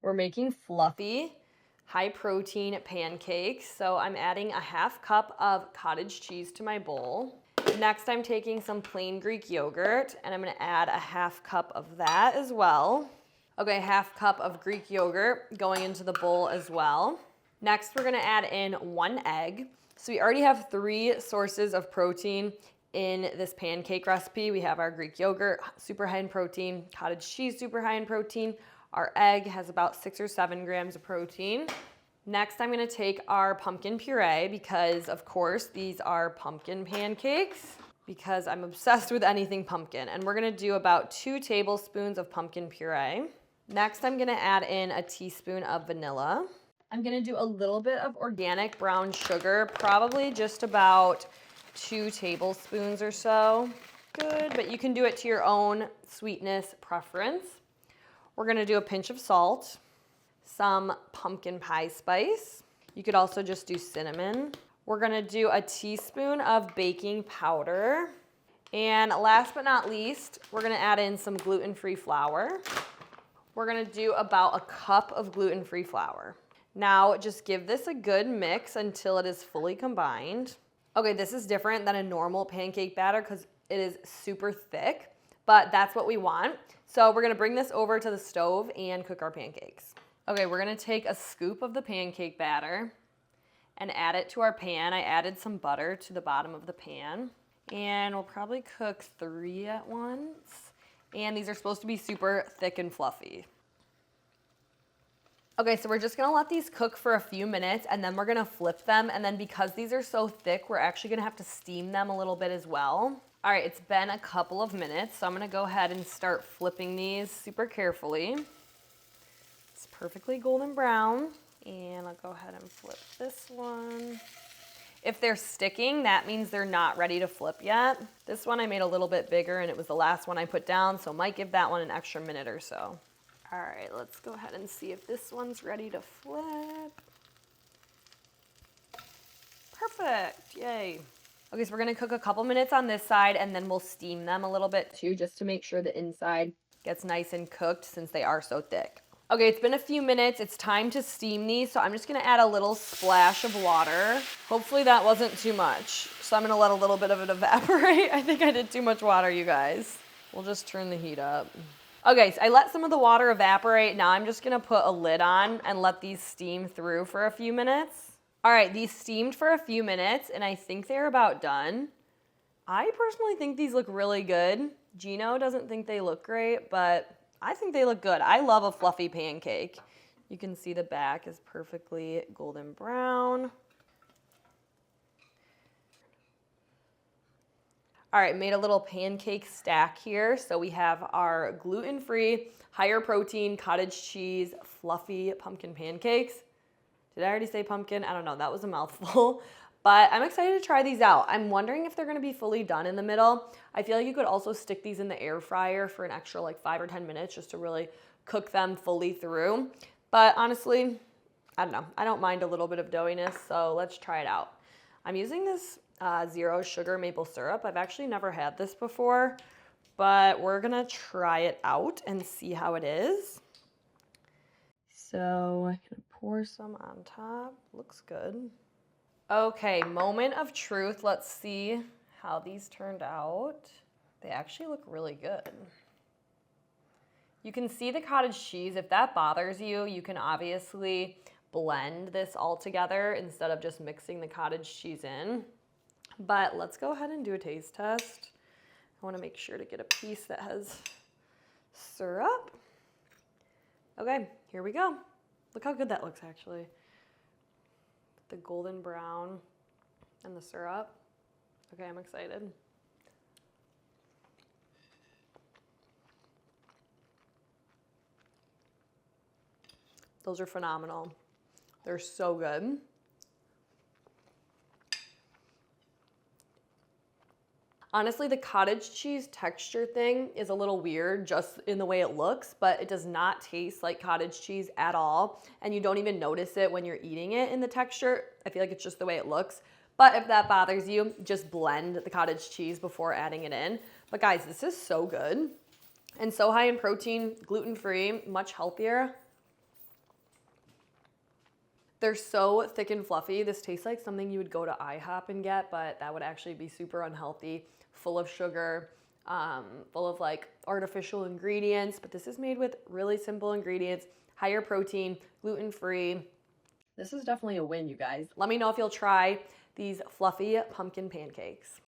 We're making fluffy, high protein pancakes. So I'm adding a 1/2 cup of cottage cheese to my bowl. Next, I'm taking some plain Greek yogurt and I'm gonna add a 1/2 cup of that as well. Okay, 1/2 cup of Greek yogurt going into the bowl as well. Next, we're gonna add in 1 egg. So we already have 3 sources of protein in this pancake recipe. We have our Greek yogurt, super high in protein, cottage cheese, super high in protein. Our egg has about 6 or 7 grams of protein. Next, I'm gonna take our pumpkin puree because, of course, these are pumpkin pancakes because I'm obsessed with anything pumpkin. And we're gonna do about 2 tablespoons of pumpkin puree. Next, I'm gonna add in a teaspoon of vanilla. I'm gonna do a little bit of organic brown sugar, probably just about 2 tablespoons or so. Good, but you can do it to your own sweetness preference. We're gonna do a pinch of salt, some pumpkin pie spice. You could also just do cinnamon. We're gonna do a teaspoon of baking powder. And last but not least, we're gonna add in some gluten-free flour. We're gonna do about a cup of gluten-free flour. Now, just give this a good mix until it is fully combined. Okay, this is different than a normal pancake batter because it is super thick, but that's what we want. So we're gonna bring this over to the stove and cook our pancakes. Okay, we're gonna take a scoop of the pancake batter and add it to our pan. I added some butter to the bottom of the pan, and we'll probably cook 3 at once. And these are supposed to be super thick and fluffy. Okay, so we're just gonna let these cook for a few minutes and then we're gonna flip them. And then because these are so thick, we're actually gonna have to steam them a little bit as well. All right, it's been a couple of minutes, so I'm gonna go ahead and start flipping these super carefully. It's perfectly golden brown. And I'll go ahead and flip this one. If they're sticking, that means they're not ready to flip yet. This one I made a little bit bigger and it was the last one I put down, so might give that one an extra minute or so. All right, let's go ahead and see if this one's ready to flip. Perfect, yay. Okay, so we're gonna cook a couple minutes on this side and then we'll steam them a little bit too, just to make sure the inside gets nice and cooked since they are so thick. Okay, it's been a few minutes. It's time to steam these, so I'm just gonna add a little splash of water. Hopefully that wasn't too much. So I'm gonna let a little bit of it evaporate. I think I did too much water, you guys. We'll just turn the heat up. Okay, so I let some of the water evaporate. Now I'm just gonna put a lid on and let these steam through for a few minutes. All right, these steamed for a few minutes and I think they're about done. I personally think these look really good. Gino doesn't think they look great, but I think they look good. I love a fluffy pancake. You can see the back is perfectly golden brown. All right, made a little pancake stack here. So we have our gluten-free, higher protein, cottage cheese, fluffy pumpkin pancakes. Did I already say pumpkin? I don't know, that was a mouthful. But I'm excited to try these out. I'm wondering if they're gonna be fully done in the middle. I feel like you could also stick these in the air fryer for an extra like 5 or 10 minutes just to really cook them fully through. But honestly, I don't know. I don't mind a little bit of doughiness, so let's try it out. I'm using this zero sugar maple syrup. I've actually never had this before, but we're gonna try it out and see how it is. So I'm gonna pour some on top. Looks good. Okay, moment of truth. Let's see how these turned out. They actually look really good. You can see the cottage cheese. If that bothers you, you can obviously blend this all together instead of just mixing the cottage cheese in. But let's go ahead and do a taste test. I want to make sure to get a piece that has syrup. Okay, here we go. Look how good that looks actually. The golden brown and the syrup. Okay, I'm excited. Those are phenomenal. They're so good. Honestly, the cottage cheese texture thing is a little weird just in the way it looks, but it does not taste like cottage cheese at all. And you don't even notice it when you're eating it in the texture. I feel like it's just the way it looks. But if that bothers you, just blend the cottage cheese before adding it in. But guys, this is so good and so high in protein, gluten-free, much healthier. They're so thick and fluffy. This tastes like something you would go to IHOP and get, but that would actually be super unhealthy, full of sugar, full of like artificial ingredients. But this is made with really simple ingredients, higher protein, gluten-free. This is definitely a win, you guys. Let me know if you'll try these fluffy pumpkin pancakes.